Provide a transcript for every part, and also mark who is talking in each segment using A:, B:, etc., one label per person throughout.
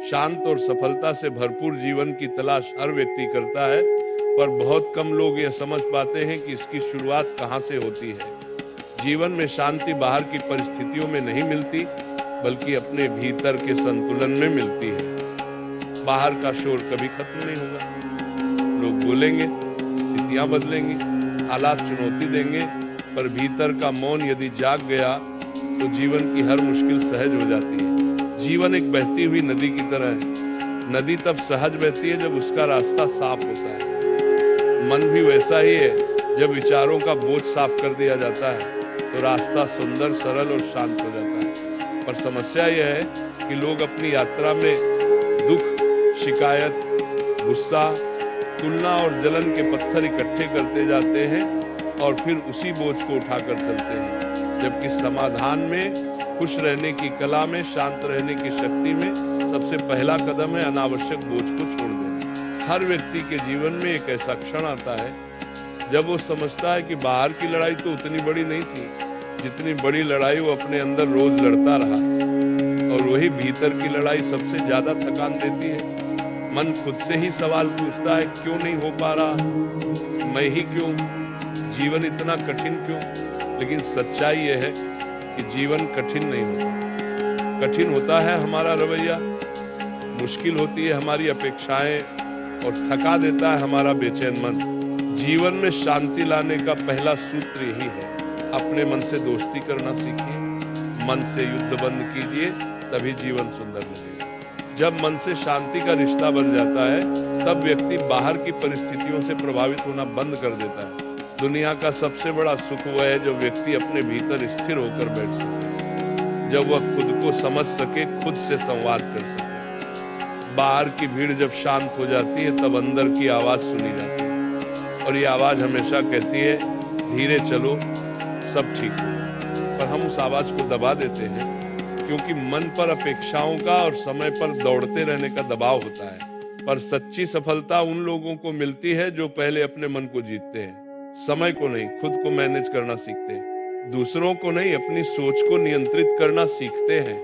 A: शांत और सफलता से भरपूर जीवन की तलाश हर व्यक्ति करता है, पर बहुत कम लोग यह समझ पाते हैं कि इसकी शुरुआत कहां से होती है। जीवन में शांति बाहर की परिस्थितियों में नहीं मिलती, बल्कि अपने भीतर के संतुलन में मिलती है। बाहर का शोर कभी खत्म नहीं होगा। लोग बोलेंगे, स्थितियां बदलेंगी, हालात चुनौती देंगे, पर भीतर का मौन यदि जाग गया तो जीवन की हर मुश्किल सहज हो जाती है। जीवन एक बहती हुई नदी की तरह है। नदी तब सहज बहती है जब उसका रास्ता साफ होता है। मन भी वैसा ही है, जब विचारों का बोझ साफ कर दिया जाता है तो रास्ता सुंदर, सरल और शांत हो जाता है। पर समस्या यह है कि लोग अपनी यात्रा में दुख, शिकायत, गुस्सा, तुलना और जलन के पत्थर इकट्ठे करते जाते हैं और फिर उसी बोझ को उठाकर चलते हैं। जबकि समाधान में, खुश रहने की कला में, शांत रहने की शक्ति में सबसे पहला कदम है अनावश्यक बोझ को छोड़ देना। हर व्यक्ति के जीवन में एक ऐसा क्षण आता है जब वो समझता है कि बाहर की लड़ाई तो उतनी बड़ी नहीं थी जितनी बड़ी लड़ाई वो अपने अंदर रोज लड़ता रहा, और वही भीतर की लड़ाई सबसे ज्यादा थकान देती है। मन खुद से ही सवाल पूछता है, क्यों नहीं हो पा रहा, मैं ही क्यों, जीवन इतना कठिन क्यों। लेकिन सच्चाई यह है कि जीवन कठिन नहीं होता। कठिन होता है हमारा रवैया, मुश्किल होती है हमारी अपेक्षाएं और थका देता है हमारा बेचैन मन। जीवन में शांति लाने का पहला सूत्र यही है, अपने मन से दोस्ती करना सीखिए, मन से युद्ध बंद कीजिए, तभी जीवन सुंदर लगेगा। जब मन से शांति का रिश्ता बन जाता है तब व्यक्ति बाहर की परिस्थितियों से प्रभावित होना बंद कर देता है। दुनिया का सबसे बड़ा सुख वह है जो व्यक्ति अपने भीतर स्थिर होकर बैठ सके, जब वह खुद को समझ सके, खुद से संवाद कर सके। बाहर की भीड़ जब शांत हो जाती है तब अंदर की आवाज सुनी जाती है, और ये आवाज हमेशा कहती है, धीरे चलो, सब ठीक हो। पर हम उस आवाज को दबा देते हैं क्योंकि मन पर अपेक्षाओं का और समय पर दौड़ते रहने का दबाव होता है। पर सच्ची सफलता उन लोगों को मिलती है जो पहले अपने मन को जीतते हैं, समय को नहीं, खुद को मैनेज करना सीखते हैं, दूसरों को नहीं, अपनी सोच को नियंत्रित करना सीखते हैं।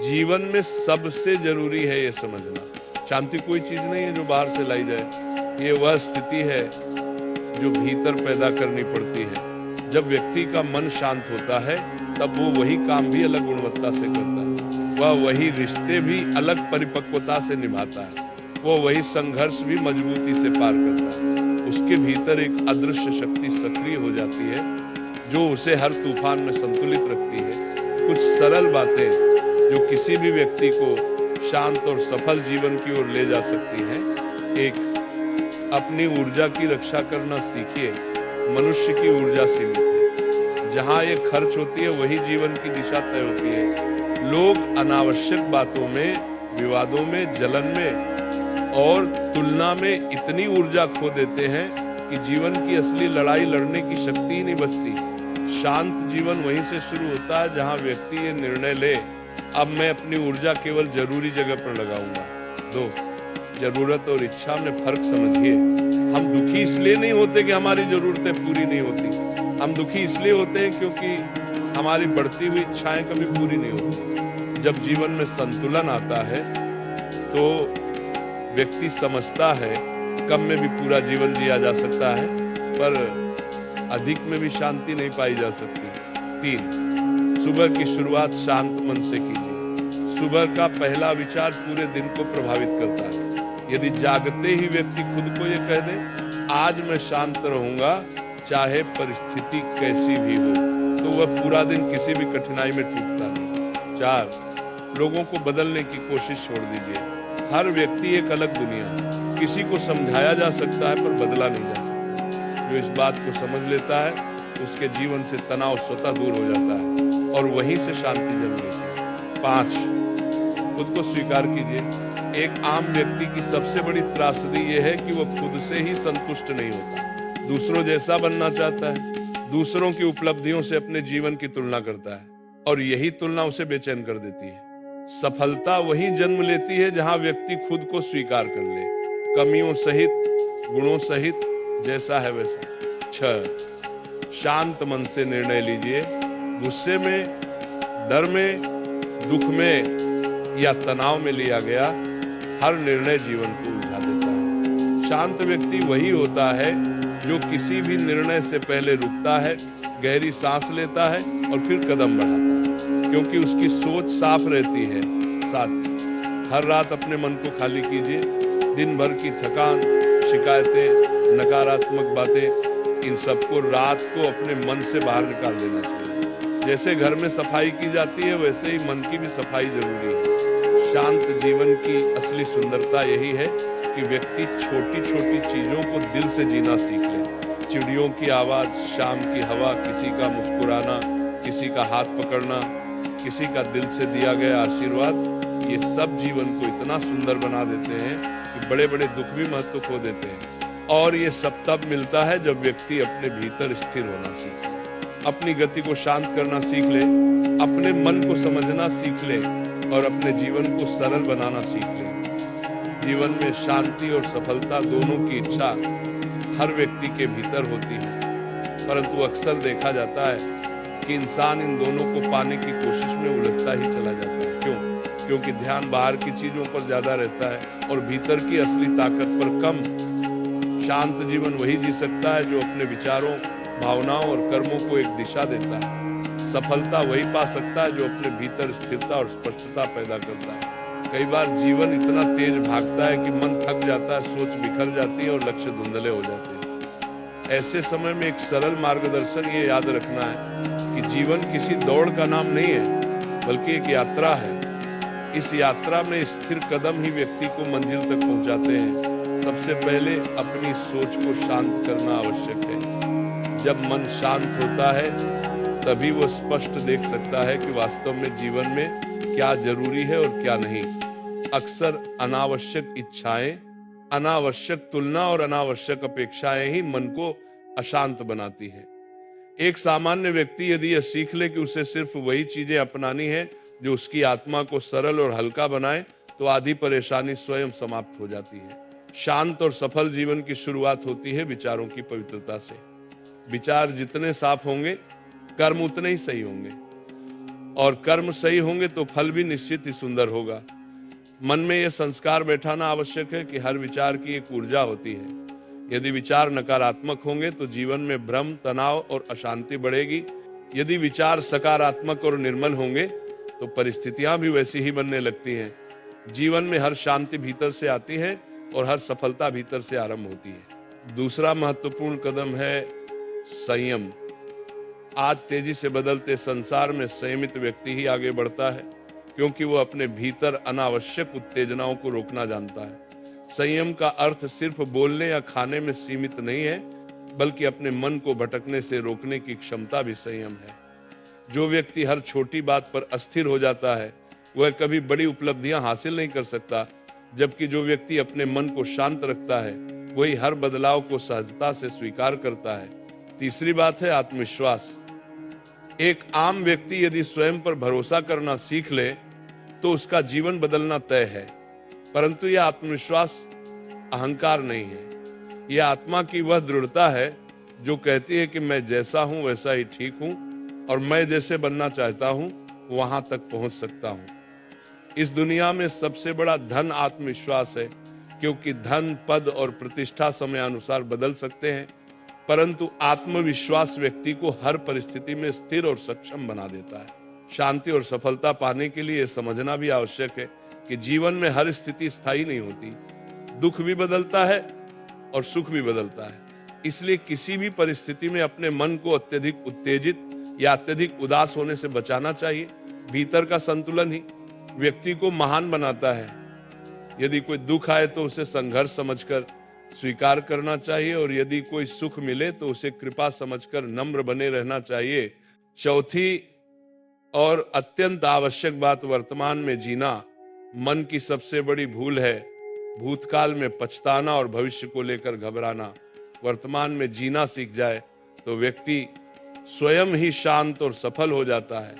A: जीवन में सबसे जरूरी है ये समझना, शांति कोई चीज नहीं है जो बाहर से लाई जाए। ये वह स्थिति है जो भीतर पैदा करनी पड़ती है। जब व्यक्ति का मन शांत होता है तब वो वही काम भी अलग गुणवत्ता से करता है, वह वही रिश्ते भी अलग परिपक्वता से निभाता है, वो वही संघर्ष भी मजबूती से पार करता है। उसके भीतर एक अदृश्य शक्ति सक्रिय हो जाती है जो उसे हर तूफान में संतुलित रखती है। कुछ सरल बातें जो किसी भी व्यक्ति को शांत और सफल जीवन की ओर ले जा सकती हैं। एक, अपनी ऊर्जा की रक्षा करना सीखिए। मनुष्य की ऊर्जा सीमित है, जहां ये खर्च होती है वही जीवन की दिशा तय होती है। लोग अनावश्यक बातों में, विवादों में, जलन में और तुलना में इतनी ऊर्जा खो देते हैं कि जीवन की असली लड़ाई लड़ने की शक्ति ही नहीं बचती। शांत जीवन वहीं से शुरू होता है जहां व्यक्ति ये निर्णय ले, अब मैं अपनी ऊर्जा केवल जरूरी जगह पर लगाऊंगा। 2, जरूरत और इच्छा में फर्क समझिए। हम दुखी इसलिए नहीं होते कि हमारी जरूरतें पूरी नहीं होती, हम दुखी इसलिए होते हैं क्योंकि हमारी बढ़ती हुई इच्छाएं कभी पूरी नहीं होती। जब जीवन में संतुलन आता है तो व्यक्ति समझता है कम में भी पूरा जीवन जिया जा सकता है, पर अधिक में भी शांति नहीं पाई जा सकती। 3, सुबह की शुरुआत शांत मन से कीजिए। सुबह का पहला विचार पूरे दिन को प्रभावित करता है। यदि जागते ही व्यक्ति खुद को ये कह दे, आज मैं शांत रहूंगा चाहे परिस्थिति कैसी भी हो, तो वह पूरा दिन किसी भी कठिनाई में टूटता नहीं। 4, लोगों को बदलने की कोशिश छोड़ दीजिए। हर व्यक्ति एक अलग दुनिया है, किसी को समझाया जा सकता है पर बदला नहीं जा सकता। जो इस बात को समझ लेता है उसके जीवन से तनाव स्वतः दूर हो जाता है और वहीं से शांति जन्म लेती है। 5, खुद को स्वीकार कीजिए। एक आम व्यक्ति की सबसे बड़ी त्रासदी यह है कि वह खुद से ही संतुष्ट नहीं होता, दूसरों जैसा बनना चाहता है, दूसरों की उपलब्धियों से अपने जीवन की तुलना करता है और यही तुलना उसे बेचैन कर देती है। सफलता वहीं जन्म लेती है जहां व्यक्ति खुद को स्वीकार कर ले, कमियों सहित, गुणों सहित, जैसा है वैसा। 6, शांत मन से निर्णय लीजिए। गुस्से में, डर में, दुख में या तनाव में लिया गया हर निर्णय जीवन को उलझा देता है। शांत व्यक्ति वही होता है जो किसी भी निर्णय से पहले रुकता है, गहरी सांस लेता है और फिर कदम बढ़ाता है, क्योंकि उसकी सोच साफ रहती है। साथ हर रात अपने मन को खाली कीजिए। दिन भर की थकान, शिकायतें, नकारात्मक बातें, इन सबको रात को अपने मन से बाहर निकाल देना चाहिए। जैसे घर में सफाई की जाती है, वैसे ही मन की भी सफाई जरूरी है। शांत जीवन की असली सुंदरता यही है कि व्यक्ति छोटी छोटी चीजों को दिल से जीना सीख ले। चिड़ियों की आवाज, शाम की हवा, किसी का मुस्कुराना, किसी का हाथ पकड़ना, किसी का दिल से दिया गया आशीर्वाद, ये सब जीवन को इतना सुंदर बना देते हैं कि बड़े बड़े दुख भी महत्व खो देते हैं। और ये सब तब मिलता है जब व्यक्ति अपने भीतर स्थिर होना सीखे, अपनी गति को शांत करना सीख ले, अपने मन को समझना सीख ले और अपने जीवन को सरल बनाना सीख ले। जीवन में शांति और सफलता दोनों की इच्छा हर व्यक्ति के भीतर होती है, परंतु अक्सर देखा जाता है कि इंसान इन दोनों को पाने की कोशिश में उलझता ही चला जाता है। क्यों? क्योंकि ध्यान बाहर की चीजों पर ज्यादा रहता है और भीतर की असली ताकत पर कम। शांत जीवन वही जी सकता है जो अपने विचारों, भावनाओं और कर्मों को एक दिशा देता है। सफलता वही पा सकता है जो अपने भीतर स्थिरता और स्पष्टता पैदा करता है। कई बार जीवन इतना तेज भागता है कि मन थक जाता है, सोच बिखर जाती है और लक्ष्य धुंधले हो जाते हैं। ऐसे समय में एक सरल मार्गदर्शन ये याद रखना है कि जीवन किसी दौड़ का नाम नहीं है, बल्कि एक यात्रा है। इस यात्रा में स्थिर कदम ही व्यक्ति को मंजिल तक पहुंचाते हैं। सबसे पहले अपनी सोच को शांत करना आवश्यक है। जब मन शांत होता है तभी वो स्पष्ट देख सकता है कि वास्तव में जीवन में क्या जरूरी है और क्या नहीं। अक्सर अनावश्यक इच्छाएं, अनावश्यक तुलना और अनावश्यक अपेक्षाएं ही मन को अशांत बनाती है। एक सामान्य व्यक्ति यदि यह सीख ले कि उसे सिर्फ वही चीजें अपनानी है जो उसकी आत्मा को सरल और हल्का बनाए, तो आधी परेशानी स्वयं समाप्त हो जाती है। शांत और सफल जीवन की शुरुआत होती है विचारों की पवित्रता से। विचार जितने साफ होंगे, कर्म उतने ही सही होंगे, और कर्म सही होंगे तो फल भी निश्चित ही सुंदर होगा। मन में यह संस्कार बैठाना आवश्यक है कि हर विचार की एक ऊर्जा होती है। यदि विचार नकारात्मक होंगे तो जीवन में भ्रम, तनाव और अशांति बढ़ेगी। यदि विचार सकारात्मक और निर्मल होंगे तो परिस्थितियां भी वैसी ही बनने लगती हैं। जीवन में हर शांति भीतर से आती है और हर सफलता भीतर से आरंभ होती है। दूसरा महत्वपूर्ण कदम है संयम। आज तेजी से बदलते संसार में संयमित व्यक्ति ही आगे बढ़ता है, क्योंकि वो अपने भीतर अनावश्यक उत्तेजनाओं को रोकना जानता है। संयम का अर्थ सिर्फ बोलने या खाने में सीमित नहीं है, बल्कि अपने मन को भटकने से रोकने की क्षमता भी संयम है। जो व्यक्ति हर छोटी बात पर अस्थिर हो जाता है, वह कभी बड़ी उपलब्धियां हासिल नहीं कर सकता, जबकि जो व्यक्ति अपने मन को शांत रखता है, वही हर बदलाव को सहजता से स्वीकार करता है। तीसरी बात है आत्मविश्वास। एक आम व्यक्ति यदि स्वयं पर भरोसा करना सीख ले तो उसका जीवन बदलना तय है, परंतु यह आत्मविश्वास अहंकार नहीं है। यह आत्मा की वह दृढ़ता है जो कहती है कि मैं जैसा हूं वैसा ही ठीक हूं और मैं जैसे बनना चाहता हूं वहां तक पहुंच सकता हूं। इस दुनिया में सबसे बड़ा धन आत्मविश्वास है, क्योंकि धन, पद और प्रतिष्ठा समयानुसार बदल सकते हैं, परंतु आत्मविश्वास व्यक्ति को हर परिस्थिति में स्थिर और सक्षम बना देता है। शांति और सफलता पाने के लिए समझना भी आवश्यक है कि जीवन में हर स्थिति स्थायी नहीं होती। दुख भी बदलता है और सुख भी बदलता है। इसलिए किसी भी परिस्थिति में अपने मन को अत्यधिक उत्तेजित या अत्यधिक उदास होने से बचाना चाहिए। भीतर का संतुलन ही व्यक्ति को महान बनाता है। यदि कोई दुख आए तो उसे संघर्ष समझकर स्वीकार करना चाहिए, और यदि कोई सुख मिले तो उसे कृपा समझकर नम्र बने रहना चाहिए। चौथी और अत्यंत आवश्यक बात वर्तमान में जीना। मन की सबसे बड़ी भूल है भूतकाल में पछताना और भविष्य को लेकर घबराना। वर्तमान में जीना सीख जाए तो व्यक्ति स्वयं ही शांत और सफल हो जाता है।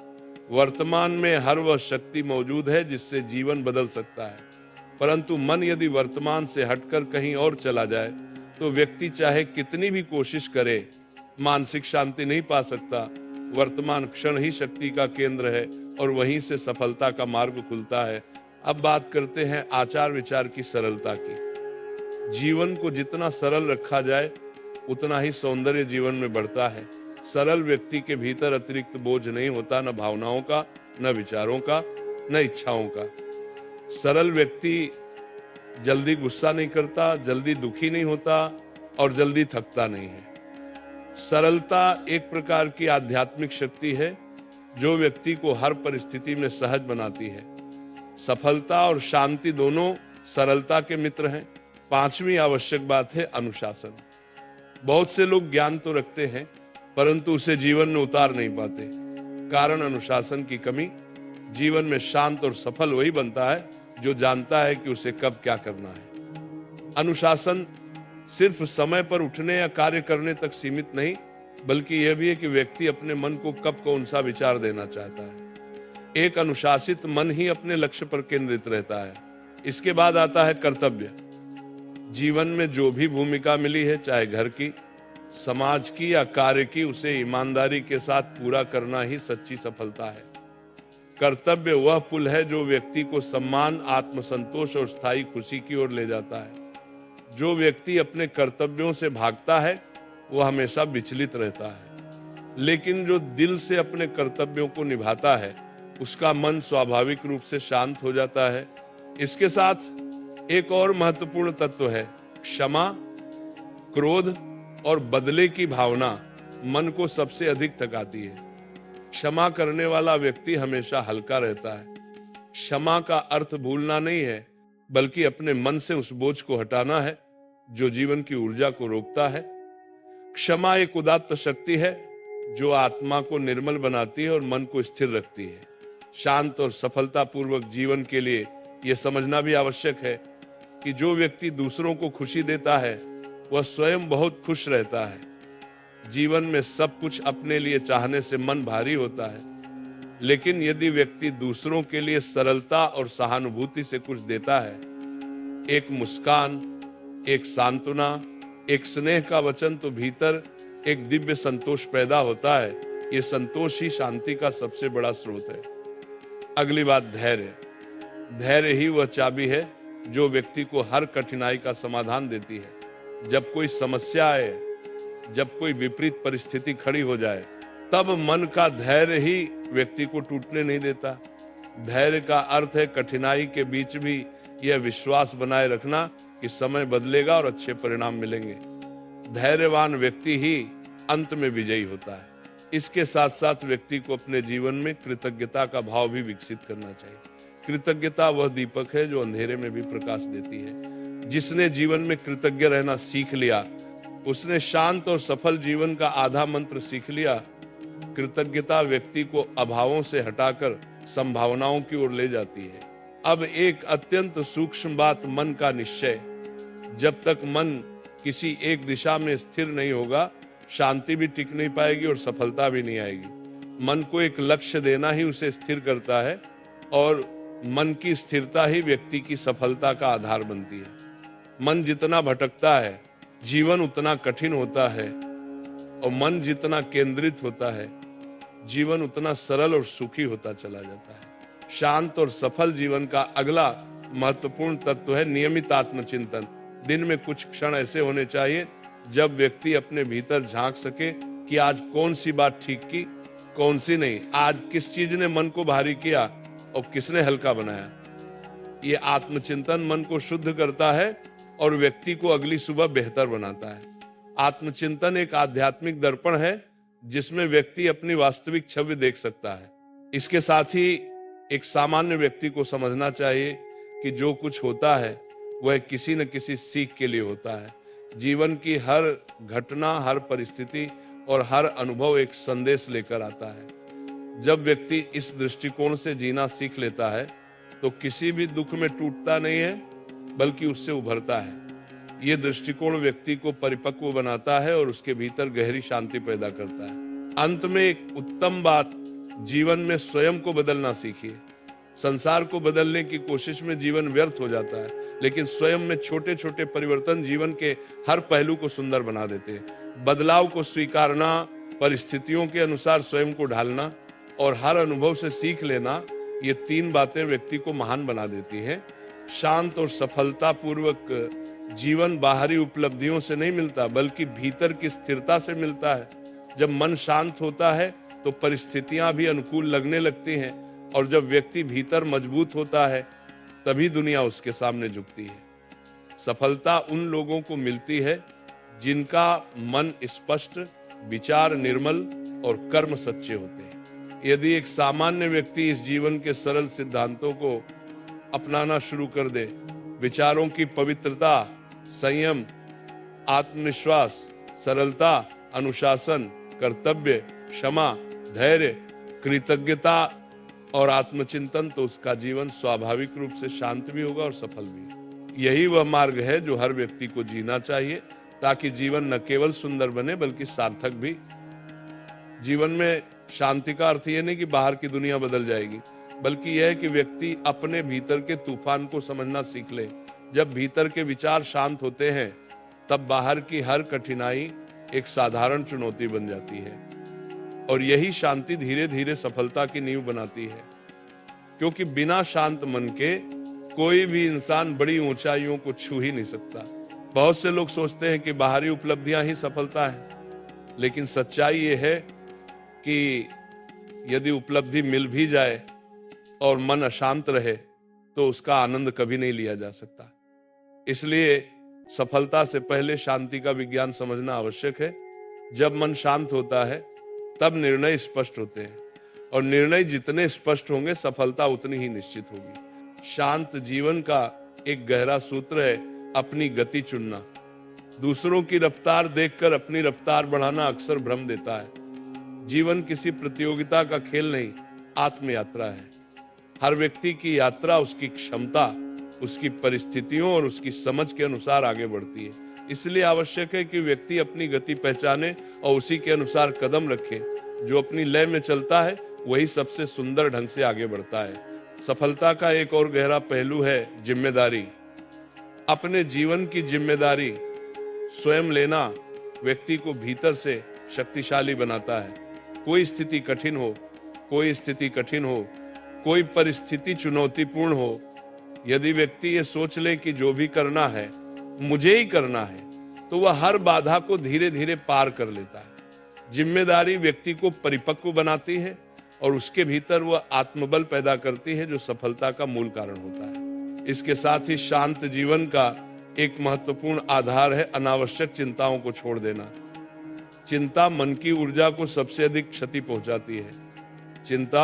A: वर्तमान में हर वह शक्ति मौजूद है जिससे जीवन बदल सकता है, परंतु मन यदि वर्तमान से हटकर कहीं और चला जाए तो व्यक्ति चाहे कितनी भी कोशिश करे, मानसिक शांति नहीं पा सकता। वर्तमान क्षण ही शक्ति का केंद्र है और वहीं से सफलता का मार्ग खुलता है। अब बात करते हैं आचार विचार की सरलता की। जीवन को जितना सरल रखा जाए उतना ही सौंदर्य जीवन में बढ़ता है। सरल व्यक्ति के भीतर अतिरिक्त बोझ नहीं होता, न भावनाओं का, न विचारों का, न इच्छाओं का। सरल व्यक्ति जल्दी गुस्सा नहीं करता, जल्दी दुखी नहीं होता और जल्दी थकता नहीं है। सरलता एक प्रकार की आध्यात्मिक शक्ति है जो व्यक्ति को हर परिस्थिति में सहज बनाती है। सफलता और शांति दोनों सरलता के मित्र हैं। पांचवी आवश्यक बात है अनुशासन। बहुत से लोग ज्ञान तो रखते हैं परंतु उसे जीवन में उतार नहीं पाते। कारण अनुशासन की कमी। जीवन में शांत और सफल वही बनता है जो जानता है कि उसे कब क्या करना है। अनुशासन सिर्फ समय पर उठने या कार्य करने तक सीमित नहीं, बल्कि यह भी है कि व्यक्ति अपने मन को कब कौन सा विचार देना चाहता है। एक अनुशासित मन ही अपने लक्ष्य पर केंद्रित रहता है। इसके बाद आता है कर्तव्य। जीवन में जो भी भूमिका मिली है, चाहे घर की, समाज की या कार्य की, उसे ईमानदारी के साथ पूरा करना ही सच्ची सफलता है। कर्तव्य वह पुल है जो व्यक्ति को सम्मान, आत्मसंतोष और स्थायी खुशी की ओर ले जाता है। जो व्यक्ति अपने कर्तव्यों से भागता है वह हमेशा विचलित रहता है, लेकिन जो दिल से अपने कर्तव्यों को निभाता है उसका मन स्वाभाविक रूप से शांत हो जाता है। इसके साथ एक और महत्वपूर्ण तत्व है क्षमा। क्रोध और बदले की भावना मन को सबसे अधिक थकाती है। क्षमा करने वाला व्यक्ति हमेशा हल्का रहता है। क्षमा का अर्थ भूलना नहीं है, बल्कि अपने मन से उस बोझ को हटाना है जो जीवन की ऊर्जा को रोकता है। क्षमा एक उदात्त शक्ति है जो आत्मा को निर्मल बनाती है और मन को स्थिर रखती है। शांत और सफलतापूर्वक जीवन के लिए यह समझना भी आवश्यक है कि जो व्यक्ति दूसरों को खुशी देता है वह स्वयं बहुत खुश रहता है। जीवन में सब कुछ अपने लिए चाहने से मन भारी होता है, लेकिन यदि व्यक्ति दूसरों के लिए सरलता और सहानुभूति से कुछ देता है, एक मुस्कान, एक सांत्वना, एक स्नेह का वचन, तो भीतर एक दिव्य संतोष पैदा होता है। ये संतोष ही शांति का सबसे बड़ा स्रोत है। अगली बात धैर्य। धैर्य ही वह चाबी है जो व्यक्ति को हर कठिनाई का समाधान देती है। जब कोई समस्या आए, जब कोई विपरीत परिस्थिति खड़ी हो जाए, तब मन का धैर्य ही व्यक्ति को टूटने नहीं देता। धैर्य का अर्थ है कठिनाई के बीच भी यह विश्वास बनाए रखना कि समय बदलेगा और अच्छे परिणाम मिलेंगे। धैर्यवान व्यक्ति ही अंत में विजयी होता है। इसके साथ साथ व्यक्ति को अपने जीवन में कृतज्ञता का भाव भी विकसित करना चाहिए। कृतज्ञता वह दीपक है जो अंधेरे में भी प्रकाश देती है। जिसने जीवन में कृतज्ञ रहना सीख लिया, उसने शांत और सफल जीवन का आधा मंत्र सीख लिया। कृतज्ञता व्यक्ति को अभावों से हटाकर संभावनाओं की ओर ले जाती है। अब एक अत्यंत सूक्ष्म बात, मन का निश्चय। जब तक मन किसी एक दिशा में स्थिर नहीं होगा, शांति भी टिक नहीं पाएगी और सफलता भी नहीं आएगी। मन को एक लक्ष्य देना ही उसे स्थिर करता है और मन की स्थिरता ही व्यक्ति की सफलता का आधार बनती है। मन जितना भटकता है, जीवन उतना कठिन होता है, और मन जितना केंद्रित होता है, जीवन उतना सरल और सुखी होता चला जाता है। शांत और सफल जीवन का अगला महत्वपूर्ण तत्व है नियमित आत्मचिंतन। दिन में कुछ क्षण ऐसे होने चाहिए जब व्यक्ति अपने भीतर झांक सके कि आज कौन सी बात ठीक की, कौन सी नहीं। आज किस चीज ने मन को भारी किया और किसने हल्का बनाया। ये आत्मचिंतन मन को शुद्ध करता है और व्यक्ति को अगली सुबह बेहतर बनाता है। आत्मचिंतन एक आध्यात्मिक दर्पण है जिसमें व्यक्ति अपनी वास्तविक छवि देख सकता है। इसके साथ ही एक सामान्य व्यक्ति को समझना चाहिए कि जो कुछ होता है वह किसी न किसी सीख के लिए होता है। जीवन की हर घटना, हर परिस्थिति और हर अनुभव एक संदेश लेकर आता है। जब व्यक्ति इस दृष्टिकोण से जीना सीख लेता है तो किसी भी दुख में टूटता नहीं है, बल्कि उससे उभरता है। ये दृष्टिकोण व्यक्ति को परिपक्व बनाता है और उसके भीतर गहरी शांति पैदा करता है। अंत में एक उत्तम बात, जीवन में स्वयं को बदलना सीखिए। संसार को बदलने की कोशिश में जीवन व्यर्थ हो जाता है, लेकिन स्वयं में छोटे छोटे परिवर्तन जीवन के हर पहलू को सुंदर बना देते हैं। बदलाव को स्वीकारना, परिस्थितियों के अनुसार स्वयं को ढालना और हर अनुभव से सीख लेना, ये तीन बातें व्यक्ति को महान बना देती हैं। शांत और सफलता पूर्वक जीवन बाहरी उपलब्धियों से नहीं मिलता, बल्कि भीतर की स्थिरता से मिलता है। जब मन शांत होता है तो परिस्थितियां भी अनुकूल लगने लगती हैं, और जब व्यक्ति भीतर मजबूत होता है तभी दुनिया उसके सामने झुकती है। सफलता उन लोगों को मिलती है जिनका मन स्पष्ट, विचार निर्मल और कर्म सच्चे होते हैं। यदि एक सामान्य व्यक्ति इस जीवन के सरल सिद्धांतों को अपनाना शुरू कर दे, विचारों की पवित्रता, संयम, आत्मविश्वास, सरलता, अनुशासन, कर्तव्य, क्षमा, धैर्य, कृतज्ञता और आत्मचिंतन, तो उसका जीवन स्वाभाविक रूप से शांत भी होगा और सफल भी। यही वह मार्ग है जो हर व्यक्ति को जीना चाहिए, ताकि जीवन न केवल सुंदर बने बल्कि सार्थक भी। जीवन में शांति का अर्थ यह नहीं कि बाहर की दुनिया बदल जाएगी, बल्कि यह है कि व्यक्ति अपने भीतर के तूफान को समझना सीख ले। जब भीतर के विचार शांत होते हैं तब बाहर की हर कठिनाई एक साधारण चुनौती बन जाती है, और यही शांति धीरे धीरे सफलता की नींव बनाती है। क्योंकि बिना शांत मन के कोई भी इंसान बड़ी ऊंचाइयों को छू ही नहीं सकता। बहुत से लोग सोचते हैं कि बाहरी उपलब्धियां ही सफलता है, लेकिन सच्चाई ये है कि यदि उपलब्धि मिल भी जाए और मन अशांत रहे तो उसका आनंद कभी नहीं लिया जा सकता। इसलिए सफलता से पहले शांति का विज्ञान समझना आवश्यक है। जब मन शांत होता है तब निर्णय स्पष्ट होते हैं, और निर्णय जितने स्पष्ट होंगे सफलता उतनी ही निश्चित होगी। शांत जीवन का एक गहरा सूत्र है अपनी गति चुनना। दूसरों की रफ्तार देखकर अपनी रफ्तार बढ़ाना अक्सर भ्रम देता है। जीवन किसी प्रतियोगिता का खेल नहीं, आत्मयात्रा है। हर व्यक्ति की यात्रा उसकी क्षमता, उसकी परिस्थितियों और उसकी समझ के अनुसार आगे बढ़ती है। इसलिए आवश्यक है कि व्यक्ति अपनी गति पहचाने और उसी के अनुसार कदम रखे। जो अपनी लय में चलता है वही सबसे सुंदर ढंग से आगे बढ़ता है। सफलता का एक और गहरा पहलू है जिम्मेदारी। अपने जीवन की जिम्मेदारी स्वयं लेना व्यक्ति को भीतर से शक्तिशाली बनाता है। कोई स्थिति कठिन हो, कोई परिस्थिति चुनौतीपूर्ण हो, यदि व्यक्ति ये सोच ले कि जो भी करना है मुझे ही करना है, तो वह हर बाधा को धीरे धीरे पार कर लेता है। जिम्मेदारी व्यक्ति को परिपक्व बनाती है और उसके भीतर वह आत्मबल पैदा करती है, जो सफलता का मूल कारण होता है। इसके साथ ही शांत जीवन का एक महत्वपूर्ण आधार है अनावश्यक चिंताओं को छोड़ देना। चिंता मन की ऊर्जा को सबसे अधिक क्षति पहुंचाती है। चिंता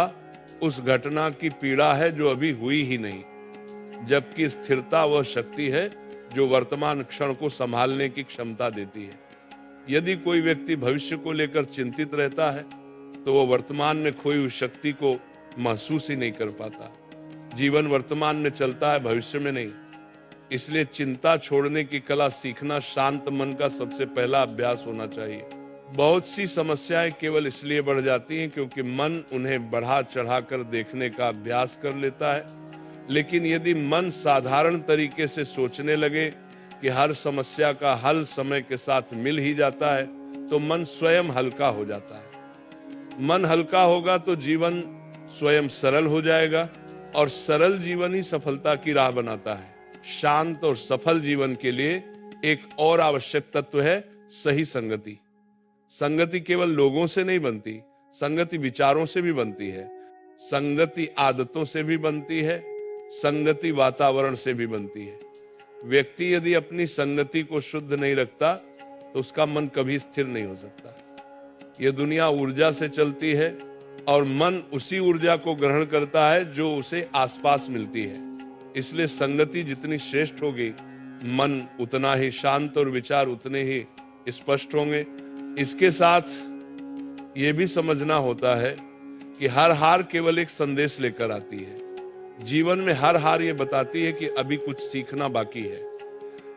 A: उस घटना की पीड़ा है जो अभी हुई ही नहीं, जबकि स्थिरता वह शक्ति है जो वर्तमान क्षण को संभालने की क्षमता देती है। यदि कोई व्यक्ति भविष्य को लेकर चिंतित रहता है तो वह वर्तमान में खोई हुई शक्ति को महसूस ही नहीं कर पाता। जीवन वर्तमान में चलता है, भविष्य में नहीं। इसलिए चिंता छोड़ने की कला सीखना शांत मन का सबसे पहला अभ्यास होना चाहिए। बहुत सी समस्याएं केवल इसलिए बढ़ जाती हैं क्योंकि मन उन्हें बढ़ा चढ़ाकर देखने का अभ्यास कर लेता है। लेकिन यदि मन साधारण तरीके से सोचने लगे कि हर समस्या का हल समय के साथ मिल ही जाता है, तो मन स्वयं हल्का हो जाता है। मन हल्का होगा तो जीवन स्वयं सरल हो जाएगा, और सरल जीवन ही सफलता की राह बनाता है। शांत और सफल जीवन के लिए एक और आवश्यक तत्व है सही संगति। संगति केवल लोगों से नहीं बनती, संगति विचारों से भी बनती है, संगति आदतों से भी बनती है, संगति वातावरण से भी बनती है। व्यक्ति यदि अपनी संगति को शुद्ध नहीं रखता तो उसका मन कभी स्थिर नहीं हो सकता। यह दुनिया ऊर्जा से चलती है और मन उसी ऊर्जा को ग्रहण करता है जो उसे आसपास मिलती है। इसलिए संगति जितनी श्रेष्ठ होगी, मन उतना ही शांत और विचार उतने ही स्पष्ट होंगे। इसके साथ ये भी समझना होता है कि हर हार केवल एक संदेश लेकर आती है। जीवन में हर हार ये बताती है कि अभी कुछ सीखना बाकी है।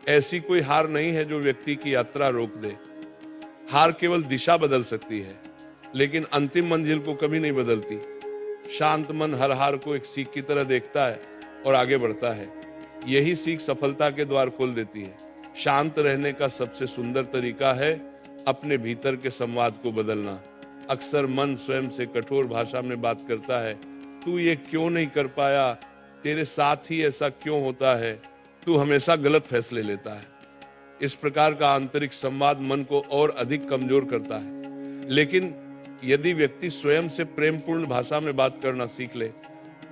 A: ऐसी कोई हार नहीं है जो व्यक्ति की यात्रा रोक दे। हार केवल दिशा बदल सकती है, लेकिन अंतिम मंजिल को कभी नहीं बदलती। शांत मन हर हार को एक सीख की तरह देखता है और आगे बढ़ता है। यही सीख सफलता के द्वार खोल देती है। शांत रहने का सबसे सुंदर तरीका है अपने भीतर के संवाद को बदलना। अक्सर मन स्वयं से कठोर भाषा में बात करता है, तू ये क्यों नहीं कर पाया, तेरे साथ ही ऐसा क्यों होता है, तू हमेशा गलत फैसले लेता है। इस प्रकार का आंतरिक संवाद मन को और अधिक कमजोर करता है। लेकिन यदि व्यक्ति स्वयं से प्रेमपूर्ण भाषा में बात करना सीख ले,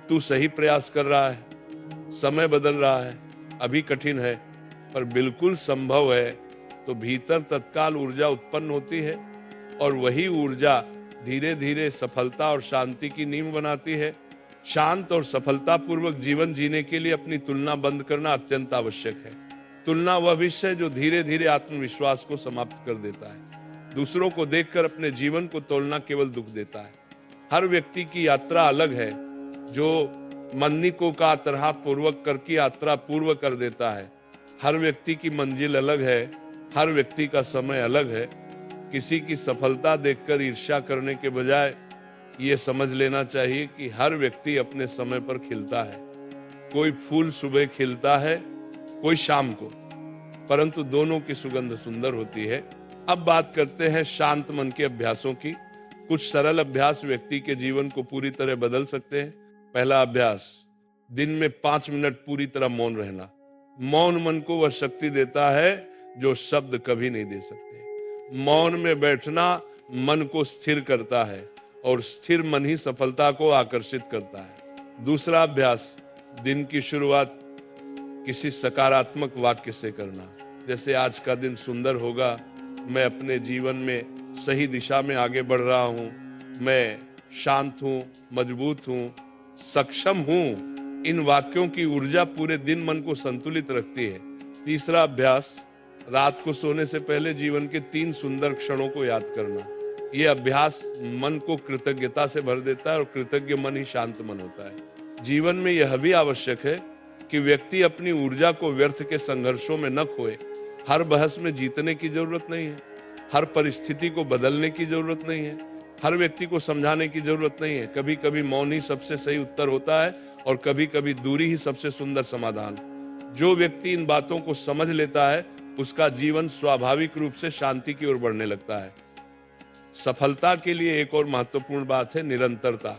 A: तू सही प्रयास कर रहा है, समय बदल रहा है, अभी कठिन है पर बिल्कुल संभव है, तो भीतर तत्काल ऊर्जा उत्पन्न होती है और वही ऊर्जा धीरे धीरे सफलता और शांति की नींव बनाती है। शांत और सफलतापूर्वक जीवन जीने के लिए अपनी तुलना बंद करना अत्यंत आवश्यक है। तुलना वह विषय जो धीरे धीरे आत्मविश्वास को समाप्त कर देता है। दूसरों को देखकर अपने जीवन को तोलना केवल दुख देता है। हर व्यक्ति की यात्रा अलग है। जो मन्निकों का तरह पूर्वक कर की यात्रा पूर्व कर देता है। हर व्यक्ति की मंजिल अलग है, हर व्यक्ति का समय अलग है। किसी की सफलता देखकर ईर्ष्या करने के बजाय ये समझ लेना चाहिए कि हर व्यक्ति अपने समय पर खिलता है। कोई फूल सुबह खिलता है, कोई शाम को, परंतु दोनों की सुगंध सुंदर होती है। अब बात करते हैं शांत मन के अभ्यासों की। कुछ सरल अभ्यास व्यक्ति के जीवन को पूरी तरह बदल सकते हैं। पहला अभ्यास, दिन में 5 मिनट पूरी तरह मौन रहना। मौन मन को वह शक्ति देता है जो शब्द कभी नहीं दे सकते। मौन में बैठना मन को स्थिर करता है और स्थिर मन ही सफलता को आकर्षित करता है। दूसरा अभ्यास, दिन की शुरुआत किसी सकारात्मक वाक्य से करना। जैसे आज का दिन सुंदर होगा, मैं अपने जीवन में सही दिशा में आगे बढ़ रहा हूँ, मैं शांत हूँ, मजबूत हूँ, सक्षम हूँ। इन वाक्यों की ऊर्जा पूरे दिन मन को संतुलित रखती है। तीसरा अभ्यास, रात को सोने से पहले जीवन के 3 सुंदर क्षणों को याद करना। यह अभ्यास मन को कृतज्ञता से भर देता है और कृतज्ञ मन ही शांत मन होता है। जीवन में यह भी आवश्यक है कि व्यक्ति अपनी ऊर्जा को व्यर्थ के संघर्षों में न खोए। हर बहस में जीतने की जरूरत नहीं है, हर परिस्थिति को बदलने की जरूरत नहीं है, हर व्यक्ति को समझाने की जरूरत नहीं है। कभी कभी मौन ही सबसे सही उत्तर होता है और कभी कभी दूरी ही सबसे सुंदर समाधान। जो व्यक्ति इन बातों को समझ लेता है, उसका जीवन स्वाभाविक रूप से शांति की ओर बढ़ने लगता है। सफलता के लिए एक और महत्वपूर्ण बात है निरंतरता।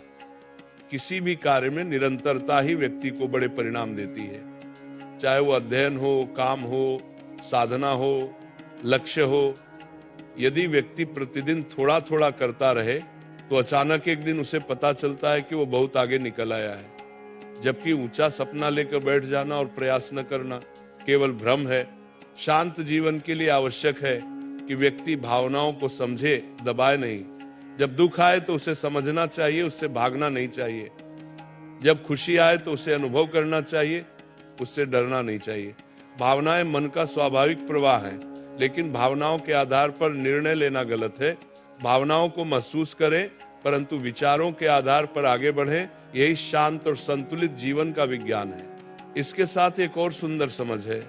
A: किसी भी कार्य में निरंतरता ही व्यक्ति को बड़े परिणाम देती है। चाहे वो अध्ययन हो, काम हो, साधना हो, लक्ष्य हो। यदि व्यक्ति प्रतिदिन थोड़ा थोड़ा करता रहे तो अचानक एक दिन उसे पता चलता है कि वो बहुत आगे निकल आया है। जबकि ऊंचा सपना लेकर बैठ जाना और प्रयास न करना केवल भ्रम है। शांत जीवन के लिए आवश्यक है कि व्यक्ति भावनाओं को समझे, दबाए नहीं। जब दुख आए तो उसे समझना चाहिए, उससे भागना नहीं चाहिए। जब खुशी आए तो उसे अनुभव करना चाहिए, उससे डरना नहीं चाहिए। भावनाएं मन का स्वाभाविक प्रवाह है, लेकिन भावनाओं के आधार पर निर्णय लेना गलत है। भावनाओं को महसूस करें, परंतु विचारों के आधार पर आगे बढ़ें। यही शांत और संतुलित जीवन का विज्ञान है। इसके साथ एक और सुंदर समझ है,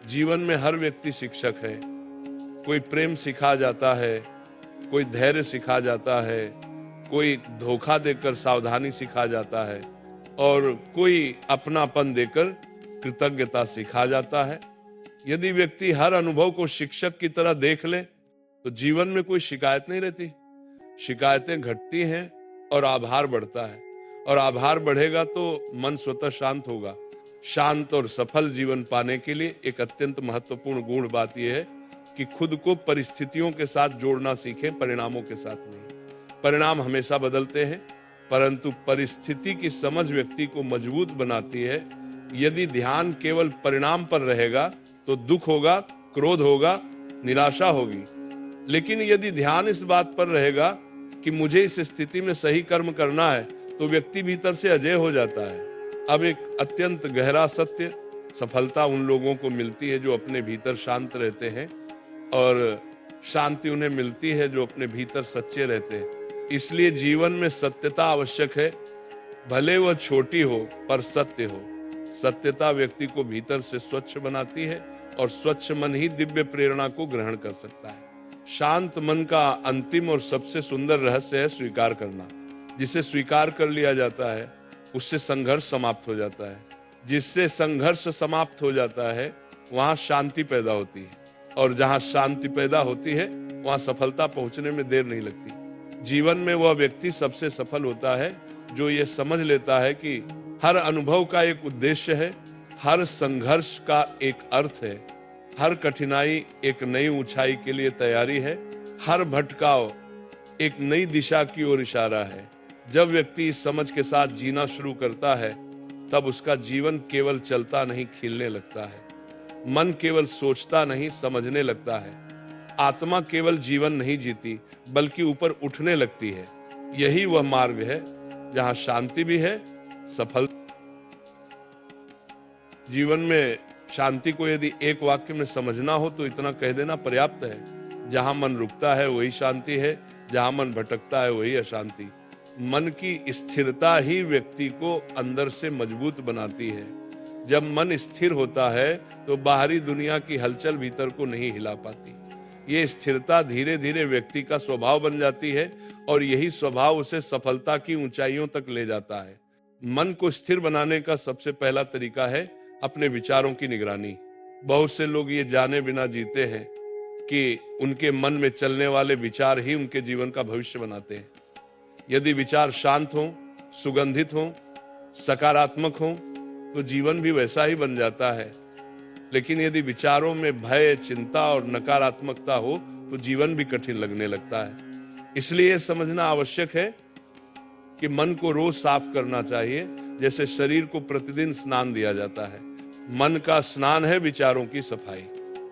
A: जीवन में हर व्यक्ति शिक्षक है। कोई प्रेम सिखा जाता है, कोई धैर्य सिखा जाता है, कोई धोखा देकर सावधानी सिखा जाता है और कोई अपनापन देकर कृतज्ञता सिखा जाता है। यदि व्यक्ति हर अनुभव को शिक्षक की तरह देख ले तो जीवन में कोई शिकायत नहीं रहती। शिकायतें घटती हैं और आभार बढ़ता है, और आभार बढ़ेगा तो मन स्वतः शांत होगा। शांत और सफल जीवन पाने के लिए एक अत्यंत महत्वपूर्ण गुण बात यह है कि खुद को परिस्थितियों के साथ जोड़ना सीखें, परिणामों के साथ नहीं। परिणाम हमेशा बदलते हैं, परंतु परिस्थिति की समझ व्यक्ति को मजबूत बनाती है। यदि ध्यान केवल परिणाम पर रहेगा तो दुख होगा, क्रोध होगा, निराशा होगी। लेकिन यदि ध्यान इस बात पर रहेगा कि मुझे इस स्थिति में सही कर्म करना है, तो व्यक्ति भीतर से अजय हो जाता है। अब एक अत्यंत गहरा सत्य, सफलता उन लोगों को मिलती है जो अपने भीतर शांत रहते हैं, और शांति उन्हें मिलती है जो अपने भीतर सच्चे रहते हैं। इसलिए जीवन में सत्यता आवश्यक है, भले वह छोटी हो पर सत्य हो। सत्यता व्यक्ति को भीतर से स्वच्छ बनाती है और स्वच्छ मन ही दिव्य प्रेरणा को ग्रहण कर सकता है। शांत मन का अंतिम और सबसे सुंदर रहस्य है स्वीकार करना। जिसे स्वीकार कर लिया जाता है उससे संघर्ष समाप्त हो जाता है। जिससे संघर्ष समाप्त हो जाता है वहां शांति पैदा होती है, और जहां शांति पैदा होती है वहां सफलता पहुंचने में देर नहीं लगती। जीवन में वह व्यक्ति सबसे सफल होता है जो ये समझ लेता है कि हर अनुभव का एक उद्देश्य है, हर संघर्ष का एक अर्थ है, हर कठिनाई एक नई ऊंचाई के लिए तैयारी है, हर भटकाव एक नई दिशा की ओर इशारा है। जब व्यक्ति इस समझ के साथ जीना शुरू करता है, तब उसका जीवन केवल चलता नहीं, खिलने लगता है। मन केवल सोचता नहीं, समझने लगता है। आत्मा केवल जीवन नहीं जीती, बल्कि ऊपर उठने लगती है। यही वह मार्ग है जहां शांति भी है, सफल। जीवन में शांति को यदि एक वाक्य में समझना हो तो इतना कह देना पर्याप्त है। जहां मन रुकता है वही शांति है, जहां मन भटकता है वही अशांति। मन की स्थिरता ही व्यक्ति को अंदर से मजबूत बनाती है। जब मन स्थिर होता है तो बाहरी दुनिया की हलचल भीतर को नहीं हिला पाती। ये स्थिरता धीरे धीरे व्यक्ति का स्वभाव बन जाती है और यही स्वभाव उसे सफलता की ऊंचाइयों तक ले जाता है। मन को स्थिर बनाने का सबसे पहला तरीका है अपने विचारों की निगरानी। बहुत से लोग ये जाने बिना जीते हैं कि उनके मन में चलने वाले विचार ही उनके जीवन का भविष्य बनाते हैं। यदि विचार शांत हों, सुगंधित हों, सकारात्मक हों, तो जीवन भी वैसा ही बन जाता है। लेकिन यदि विचारों में भय, चिंता और नकारात्मकता हो तो जीवन भी कठिन लगने लगता है। इसलिए समझना आवश्यक है कि मन को रोज साफ करना चाहिए, जैसे शरीर को प्रतिदिन स्नान दिया जाता है। मन का स्नान है विचारों की सफाई।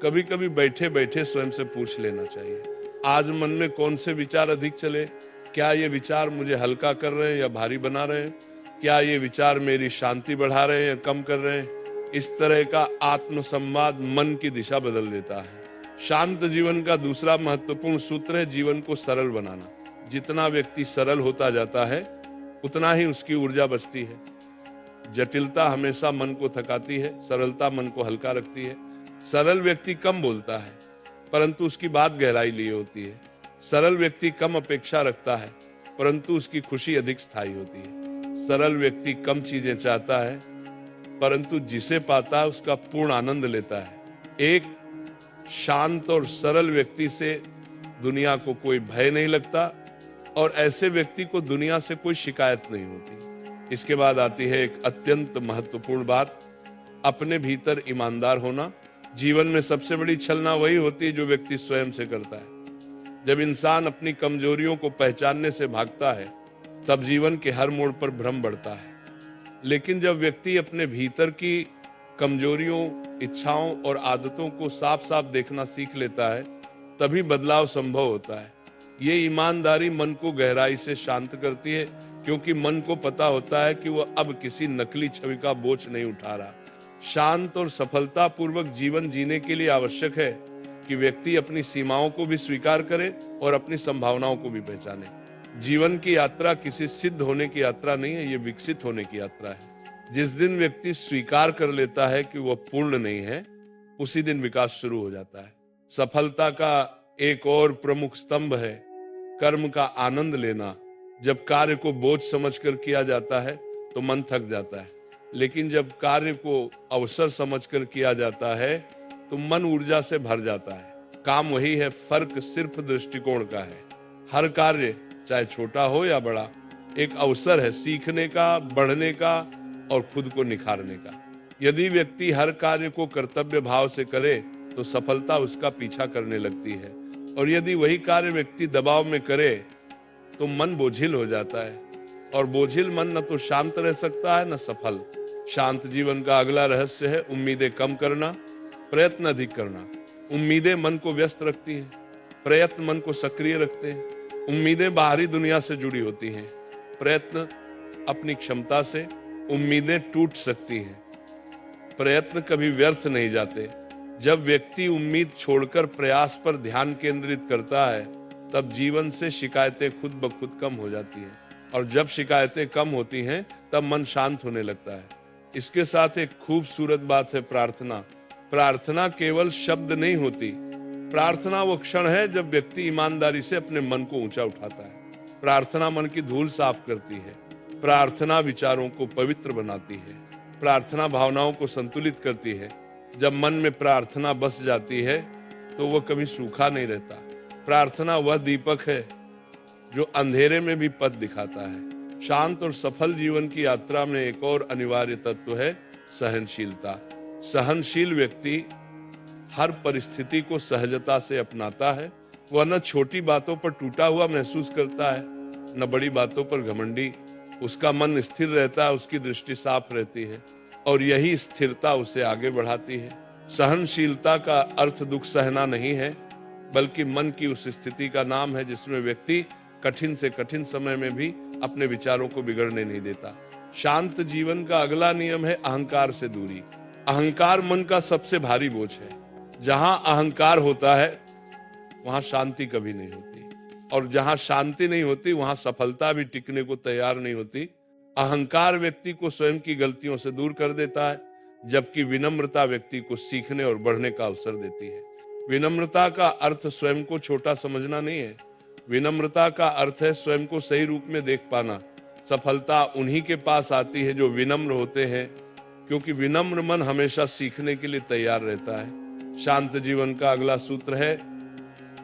A: कभी कभी बैठे बैठे स्वयं से पूछ लेना चाहिए, आज मन में कौन से विचार अधिक चले? क्या ये विचार मुझे हल्का कर रहे हैं या भारी बना रहे हैं? क्या ये विचार मेरी शांति बढ़ा रहे हैं या कम कर रहे हैं? इस तरह का आत्मसंवाद मन की दिशा बदल देता है। शांत जीवन का दूसरा महत्वपूर्ण सूत्र है जीवन को सरल बनाना। जितना व्यक्ति सरल होता जाता है, उतना ही उसकी ऊर्जा बचती है। जटिलता हमेशा मन को थकाती है, सरलता मन को हल्का रखती है। सरल व्यक्ति कम बोलता है, परंतु उसकी बात गहराई लिए होती है। सरल व्यक्ति कम अपेक्षा रखता है, परंतु उसकी खुशी अधिक स्थायी होती है। सरल व्यक्ति कम चीजें चाहता है, परंतु जिसे पाता है उसका पूर्ण आनंद लेता है। एक शांत और सरल व्यक्ति से दुनिया को कोई भय नहीं लगता और ऐसे व्यक्ति को दुनिया से कोई शिकायत नहीं होती। इसके बाद आती है एक अत्यंत महत्वपूर्ण बात, अपने भीतर ईमानदार होना। जीवन में सबसे बड़ी छलना वही होती है जो व्यक्ति स्वयं से करता है। जब इंसान अपनी कमजोरियों को पहचानने से भागता है, तब जीवन के हर मोड़ पर भ्रम बढ़ता है। लेकिन जब व्यक्ति अपने भीतर की कमजोरियों, इच्छाओं और आदतों को साफ साफ देखना सीख लेता है, तभी बदलाव संभव होता है। ये ईमानदारी मन को गहराई से शांत करती है, क्योंकि मन को पता होता है कि वह अब किसी नकली छवि का बोझ नहीं उठा रहा। शांत और सफलता पूर्वक जीवन जीने के लिए आवश्यक है कि व्यक्ति अपनी सीमाओं को भी स्वीकार करे और अपनी संभावनाओं को भी पहचाने। जीवन की यात्रा किसी सिद्ध होने की यात्रा नहीं है, ये विकसित होने की यात्रा है। जिस दिन व्यक्ति स्वीकार कर लेता है कि वह पूर्ण नहीं है, उसी दिन विकास शुरू हो जाता है। सफलता का एक और प्रमुख स्तंभ है कर्म का आनंद लेना। जब कार्य को बोझ समझकर किया जाता है तो मन थक जाता है, लेकिन जब कार्य को अवसर समझकर किया जाता है तो मन ऊर्जा से भर जाता है। काम वही है, फर्क सिर्फ दृष्टिकोण का है। हर कार्य चाहे छोटा हो या बड़ा एक अवसर है सीखने का, बढ़ने का और खुद को निखारने का। यदि व्यक्ति हर कार्य को कर्तव्य भाव से करे तो सफलता उसका पीछा करने लगती है, और यदि वही कार्य व्यक्ति दबाव में करे तो मन बोझिल हो जाता है, और बोझिल मन न तो शांत रह सकता है न सफल। शांत जीवन का अगला रहस्य है उम्मीदें कम करना, प्रयत्न अधिक करना। उम्मीदें मन को व्यस्त रखती हैं, प्रयत्न मन को सक्रिय रखते हैं। उम्मीदें बाहरी दुनिया से जुड़ी होती हैं, प्रयत्न अपनी क्षमता से। उम्मीदें टूट सकती हैं, प्रयत्न कभी व्यर्थ नहीं जाते। जब व्यक्ति उम्मीद छोड़कर प्रयास पर ध्यान केंद्रित करता है, तब जीवन से शिकायतें खुद ब खुद कम हो जाती हैं, और जब शिकायतें कम होती हैं तब मन शांत होने लगता है। इसके साथ एक खूबसूरत बात है प्रार्थना। प्रार्थना केवल शब्द नहीं होती, प्रार्थना वो क्षण है जब व्यक्ति ईमानदारी से अपने मन को ऊंचा उठाता है। प्रार्थना मन की धूल साफ करती है, प्रार्थना विचारों को पवित्र बनाती है, प्रार्थना भावनाओं को संतुलित करती है। जब मन में प्रार्थना बस जाती है तो वह कभी सूखा नहीं रहता। प्रार्थना वह दीपक है जो अंधेरे में भी पथ दिखाता है। शांत और सफल जीवन की यात्रा में एक और अनिवार्य तत्व है सहनशीलता। सहनशील व्यक्ति हर परिस्थिति को सहजता से अपनाता है। वह न छोटी बातों पर टूटा हुआ महसूस करता है, न बड़ी बातों पर घमंडी। उसका मन स्थिर रहता है, उसकी दृष्टि साफ रहती है और यही स्थिरता उसे आगे बढ़ाती है। सहनशीलता का अर्थ दुख सहना नहीं है, बल्कि मन की उस स्थिति का नाम है जिसमें व्यक्ति कठिन से कठिन समय में भी अपने विचारों को बिगड़ने नहीं देता। शांत जीवन का अगला नियम है अहंकार से दूरी। अहंकार मन का सबसे भारी बोझ है। जहां अहंकार होता है वहां शांति कभी नहीं होती, और जहां शांति नहीं होती वहां सफलता भी टिकने को तैयार नहीं होती। अहंकार व्यक्ति को स्वयं की गलतियों से दूर कर देता है, जबकि विनम्रता व्यक्ति को सीखने और बढ़ने का अवसर देती है। विनम्रता का अर्थ स्वयं को छोटा समझना नहीं है। विनम्रता का अर्थ है स्वयं को सही रूप में देख पाना। सफलता उन्हीं के पास आती है जो विनम्र होते हैं, क्योंकि विनम्र मन हमेशा सीखने के लिए तैयार रहता है। शांत जीवन का अगला सूत्र है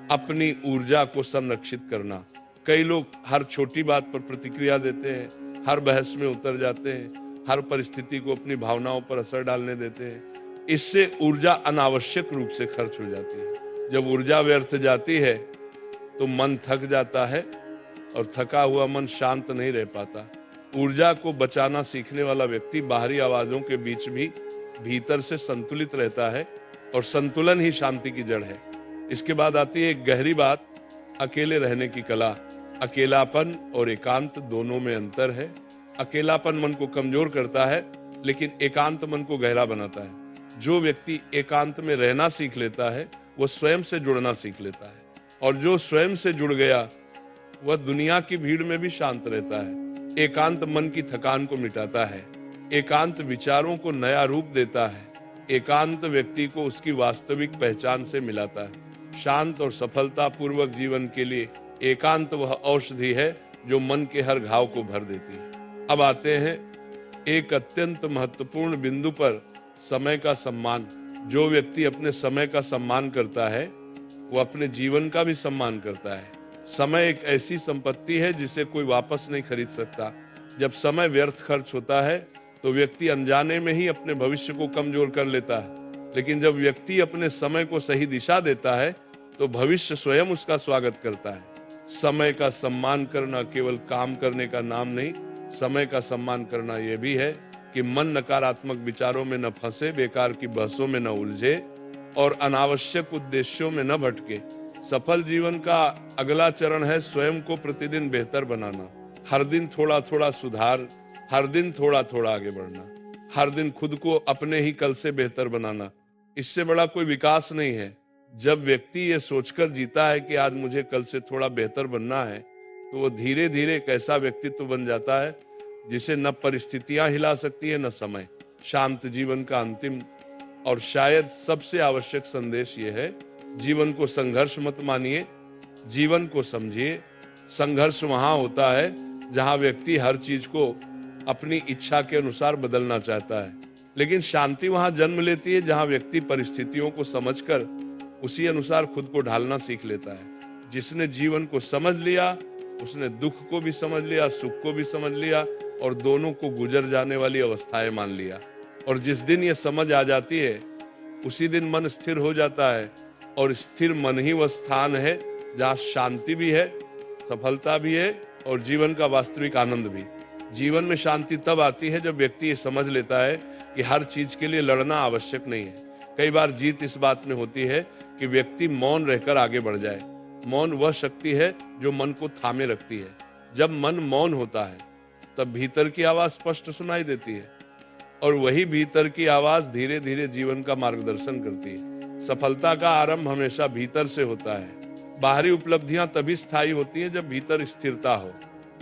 A: अपनी ऊर्जा को संरक्षित करना। कई लोग हर छोटी बात पर प्रतिक्रिया देते हैं, हर बहस में उतर जाते हैं, हर परिस्थिति को अपनी भावनाओं पर असर डालने देते हैं। इससे ऊर्जा अनावश्यक रूप से खर्च हो जाती है। जब ऊर्जा व्यर्थ जाती है तो मन थक जाता है और थका हुआ मन शांत नहीं रह पाता। ऊर्जा को बचाना सीखने वाला व्यक्ति बाहरी आवाजों के बीच भी भीतर से संतुलित रहता है, और संतुलन ही शांति की जड़ है। इसके बाद आती है एक गहरी बात, अकेले रहने की कला। अकेलापन और एकांत दोनों में अंतर है। अकेलापन मन को कमजोर करता है, लेकिन एकांत मन को गहरा बनाता है। जो व्यक्ति एकांत में रहना सीख लेता है वो स्वयं से जुड़ना सीख लेता है, और जो स्वयं से जुड़ गया वह दुनिया की भीड़ में भी शांत रहता है। एकांत मन की थकान को मिटाता है। एकांत विचारों को नया रूप देता है। एकांत व्यक्ति को उसकी वास्तविक पहचान से मिलाता है। शांत और सफलता पूर्वक जीवन के लिए एकांत वह औषधि है जो मन के हर घाव को भर देती है। अब आते हैं एक अत्यंत महत्वपूर्ण बिंदु पर, समय का सम्मान। जो व्यक्ति अपने समय का सम्मान करता है वो अपने जीवन का भी सम्मान करता है। समय एक ऐसी संपत्ति है जिसे कोई वापस नहीं खरीद सकता। जब समय व्यर्थ खर्च होता है तो व्यक्ति अनजाने में ही अपने भविष्य को कमजोर कर लेता है, लेकिन जब व्यक्ति अपने समय को सही दिशा देता है तो भविष्य स्वयं उसका स्वागत करता है। समय का सम्मान करना केवल काम करने का नाम नहीं, समय का सम्मान करना यह भी है कि मन नकारात्मक विचारों में न फंसे, बेकार की बहसों में न उलझे और अनावश्यक उद्देश्यों में न भटके। सफल जीवन का अगला चरण है स्वयं को प्रतिदिन बेहतर बनाना। हर दिन थोड़ा थोड़ा सुधार, हर दिन थोड़ा थोड़ा आगे बढ़ना, हर दिन खुद को अपने ही कल से बेहतर बनाना। इससे बड़ा कोई विकास नहीं है। जब व्यक्ति ये सोचकर जीता है कि आज मुझे कल से थोड़ा बेहतर बनना है, तो वो धीरे धीरे एक ऐसा व्यक्तित्व बन जाता है जिसे न परिस्थितियां हिला सकती है न समय। शांत जीवन का अंतिम और शायद सबसे आवश्यक संदेश ये है, जीवन को संघर्ष मत मानिए, जीवन को समझिए। संघर्ष वहां होता है जहां व्यक्ति हर चीज को अपनी इच्छा के अनुसार बदलना चाहता है, लेकिन शांति वहां जन्म लेती है जहां व्यक्ति परिस्थितियों को समझकर उसी अनुसार खुद को ढालना सीख लेता है। जिसने जीवन को समझ लिया उसने दुख को भी समझ लिया, सुख को भी समझ लिया और दोनों को गुजर जाने वाली अवस्थाएं मान लिया। और जिस दिन ये समझ आ जाती है उसी दिन मन स्थिर हो जाता है, और स्थिर मन ही वह स्थान है जहाँ शांति भी है, सफलता भी है और जीवन का वास्तविक आनंद भी। जीवन में शांति तब आती है जब व्यक्ति ये समझ लेता है कि हर चीज के लिए लड़ना आवश्यक नहीं है। कई बार जीत इस बात में होती है कि व्यक्ति मौन रहकर आगे बढ़ जाए। मौन वह शक्ति है जो मन को थामे रखती है। जब मन मौन होता है तब भीतर की आवाज स्पष्ट सुनाई देती है, और वही भीतर की आवाज धीरे धीरे जीवन का मार्गदर्शन करती है। सफलता का आरंभ हमेशा भीतर से होता है। बाहरी उपलब्धियां तभी स्थायी होती हैं जब भीतर स्थिरता हो।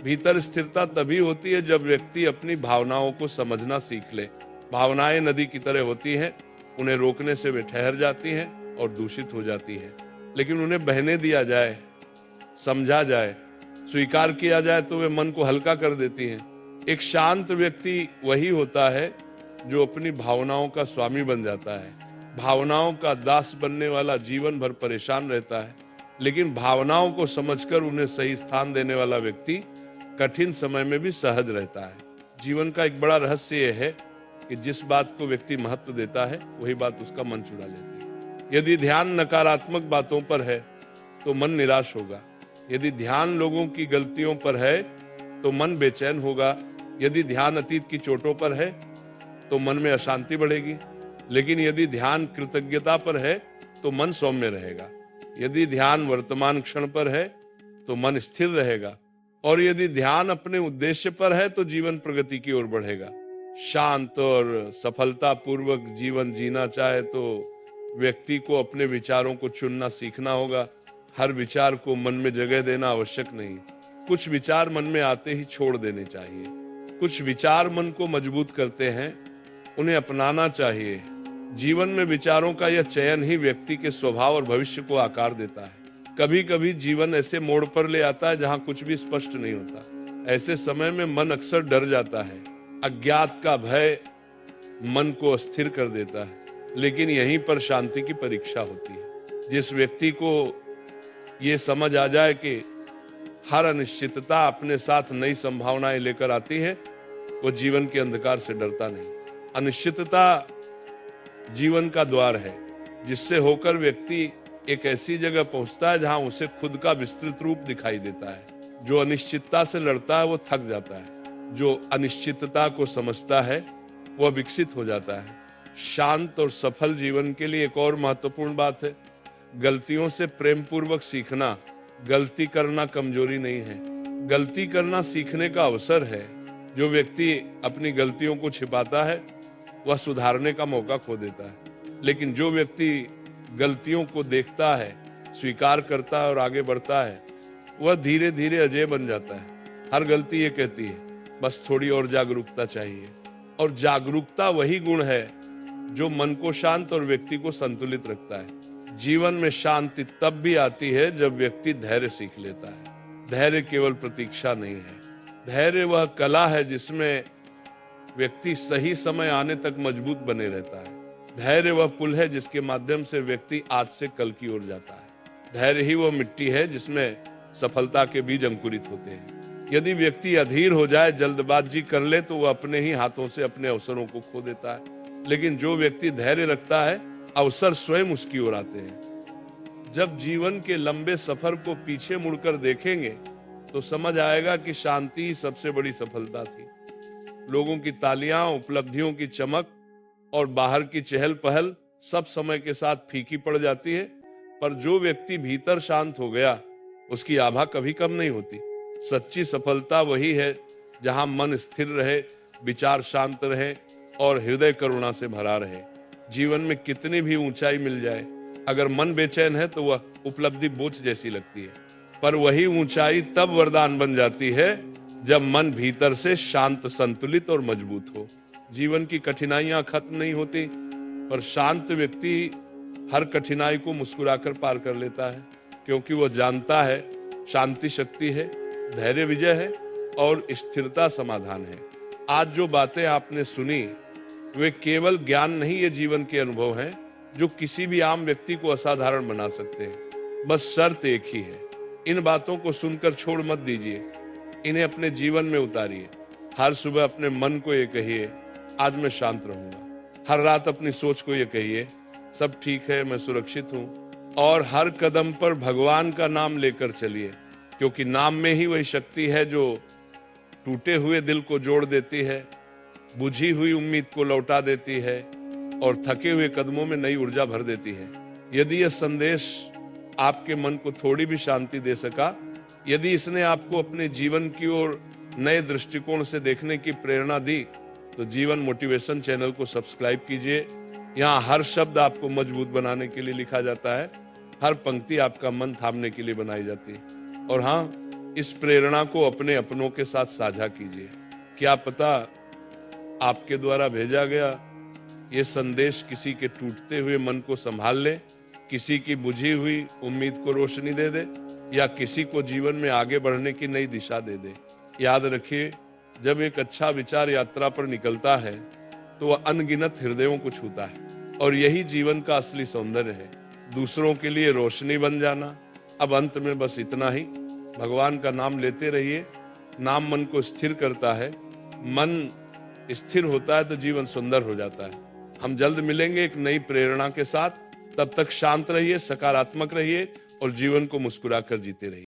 A: भीतर स्थिरता तभी होती है जब व्यक्ति अपनी भावनाओं को समझना सीख ले। भावनाएं नदी की तरह होती हैं, उन्हें रोकने से वे ठहर जाती हैं और दूषित हो जाती है, लेकिन उन्हें बहने दिया जाए, समझा जाए, स्वीकार किया जाए तो वे मन को हल्का कर देती हैं। एक शांत व्यक्ति वही होता है जो अपनी भावनाओं का स्वामी बन जाता है। भावनाओं का दास बनने वाला जीवन भर परेशान रहता है, लेकिन भावनाओं को समझकर उन्हें सही स्थान देने वाला व्यक्ति कठिन समय में भी सहज रहता है। जीवन का एक बड़ा रहस्य यह है कि जिस बात को व्यक्ति महत्व देता है वही बात उसका मन चुरा लेती है। यदि ध्यान नकारात्मक बातों पर है तो मन निराश होगा। यदि ध्यान लोगों की गलतियों पर है तो मन बेचैन होगा। यदि ध्यान अतीत की चोटों पर है तो मन में अशांति बढ़ेगी। लेकिन यदि ध्यान कृतज्ञता पर है तो मन सौम्य रहेगा। यदि ध्यान वर्तमान क्षण पर है तो मन स्थिर रहेगा। और यदि ध्यान अपने उद्देश्य पर है तो जीवन प्रगति की ओर बढ़ेगा। शांत और सफलता पूर्वक जीवन जीना चाहे तो व्यक्ति को अपने विचारों को चुनना सीखना होगा। हर विचार को मन में जगह देना आवश्यक नहीं। कुछ विचार मन में आते ही छोड़ देने चाहिए। कुछ विचार मन को मजबूत करते हैं, उन्हें अपनाना चाहिए। जीवन में विचारों का यह चयन ही व्यक्ति के स्वभाव और भविष्य को आकार देता है। कभी कभी जीवन ऐसे मोड़ पर ले आता है जहां कुछ भी स्पष्ट नहीं होता। ऐसे समय में मन अक्सर डर जाता है। अज्ञात का भय मन को अस्थिर कर देता है। लेकिन यहीं पर शांति की परीक्षा होती है। जिस व्यक्ति को ये समझ आ जाए कि हर अनिश्चितता अपने साथ नई संभावनाएं लेकर आती है, वो जीवन के अंधकार से डरता नहीं। अनिश्चितता जीवन का द्वार है जिससे होकर व्यक्ति एक ऐसी जगह पहुंचता है जहां उसे खुद का विस्तृत रूप दिखाई देता है। जो अनिश्चितता से लड़ता है वो थक जाता है। जो अनिश्चितता को समझता है वह विकसित हो जाता है। शांत और सफल जीवन के लिए एक और महत्वपूर्ण बात है, गलतियों से प्रेम पूर्वक सीखना। गलती करना कमजोरी नहीं है, गलती करना सीखने का अवसर है। जो व्यक्ति अपनी गलतियों को छिपाता है वह सुधारने का मौका खो देता है। लेकिन जो व्यक्ति गलतियों को देखता है, स्वीकार करता है और आगे बढ़ता है, वह धीरे धीरे अजय बन जाता है। हर गलती ये कहती है बस थोड़ी और जागरूकता चाहिए। और जागरूकता वही गुण है जो मन को शांत और व्यक्ति को संतुलित रखता है। जीवन में शांति तब भी आती है जब व्यक्ति धैर्य सीख लेता है। धैर्य केवल प्रतीक्षा नहीं है, धैर्य वह कला है जिसमें व्यक्ति सही समय आने तक मजबूत बने रहता है। धैर्य वह पुल है जिसके माध्यम से व्यक्ति आज से कल की ओर जाता है। धैर्य ही वह मिट्टी है जिसमें सफलता के बीज अंकुरित होते हैं। यदि व्यक्ति अधीर हो जाए, जल्दबाजी कर ले, तो वह अपने ही हाथों से अपने अवसरों को खो देता है। लेकिन जो व्यक्ति धैर्य रखता है, अवसर स्वयं उसकी ओर आते हैं। जब जीवन के लंबे सफर को पीछे मुड़कर देखेंगे तो समझ आएगा कि शांति ही सबसे बड़ी सफलता थी। लोगों की तालियां, उपलब्धियों की चमक और बाहर की चहल पहल सब समय के साथ फीकी पड़ जाती है, पर जो व्यक्ति भीतर शांत हो गया उसकी आभा कभी कम नहीं होती। सच्ची सफलता वही है जहां मन स्थिर रहे, विचार शांत रहे और हृदय करुणा से भरा रहे। जीवन में कितनी भी ऊंचाई मिल जाए, अगर मन बेचैन है तो वह उपलब्धि बोझ जैसी लगती है। पर वही ऊंचाई तब वरदान बन जाती है जब मन भीतर से शांत, संतुलित और मजबूत हो। जीवन की कठिनाइयां खत्म नहीं होती, पर शांत व्यक्ति हर कठिनाई को मुस्कुराकर पार कर लेता है, क्योंकि वह जानता है शांति शक्ति है, धैर्य विजय है और स्थिरता समाधान है। आज जो बातें आपने सुनी वे केवल ज्ञान नहीं, ये जीवन के अनुभव हैं जो किसी भी आम व्यक्ति को असाधारण बना सकते हैं। बस शर्त एक ही है, इन बातों को सुनकर छोड़ मत दीजिए, इन्हें अपने जीवन में उतारिए। हर सुबह अपने मन को ये कहिए, आज मैं शांत रहूंगा। हर रात अपनी सोच को ये कहिए, सब ठीक है, मैं सुरक्षित हूं। और हर कदम पर भगवान का नाम लेकर चलिए, क्योंकि नाम में ही वही शक्ति है जो टूटे हुए दिल को जोड़ देती है, बुझी हुई उम्मीद को लौटा देती है और थके हुए कदमों में नई ऊर्जा भर देती है। यदि यह संदेश आपके मन को थोड़ी भी शांति दे सका, यदि इसने आपको अपने जीवन की ओर नए दृष्टिकोण से देखने की प्रेरणा दी, तो जीवन मोटिवेशन चैनल को सब्सक्राइब कीजिए। यहाँ हर शब्द आपको मजबूत बनाने के लिए लिखा जाता है, हर पंक्ति आपका मन थामने के लिए बनाई जाती है। और हाँ, इस प्रेरणा को अपने अपनों के साथ साझा कीजिए। क्या पता आपके द्वारा भेजा गया ये संदेश किसी के टूटते हुए मन को संभाल ले, किसी की बुझी हुई उम्मीद को रोशनी दे दे, या किसी को जीवन में आगे बढ़ने की नई दिशा दे दे। याद रखिए, जब एक अच्छा विचार यात्रा पर निकलता है तो वह अनगिनत हृदयों को छूता है, और यही जीवन का असली सौंदर्य है, दूसरों के लिए रोशनी बन जाना। अब अंत में बस इतना ही, भगवान का नाम लेते रहिए, नाम मन को स्थिर करता है। मन स्थिर होता है तो जीवन सुंदर हो जाता है। हम जल्द मिलेंगे एक नई प्रेरणा के साथ। तब तक शांत रहिए, सकारात्मक रहिए और जीवन को मुस्कुराकर जीते रहिए।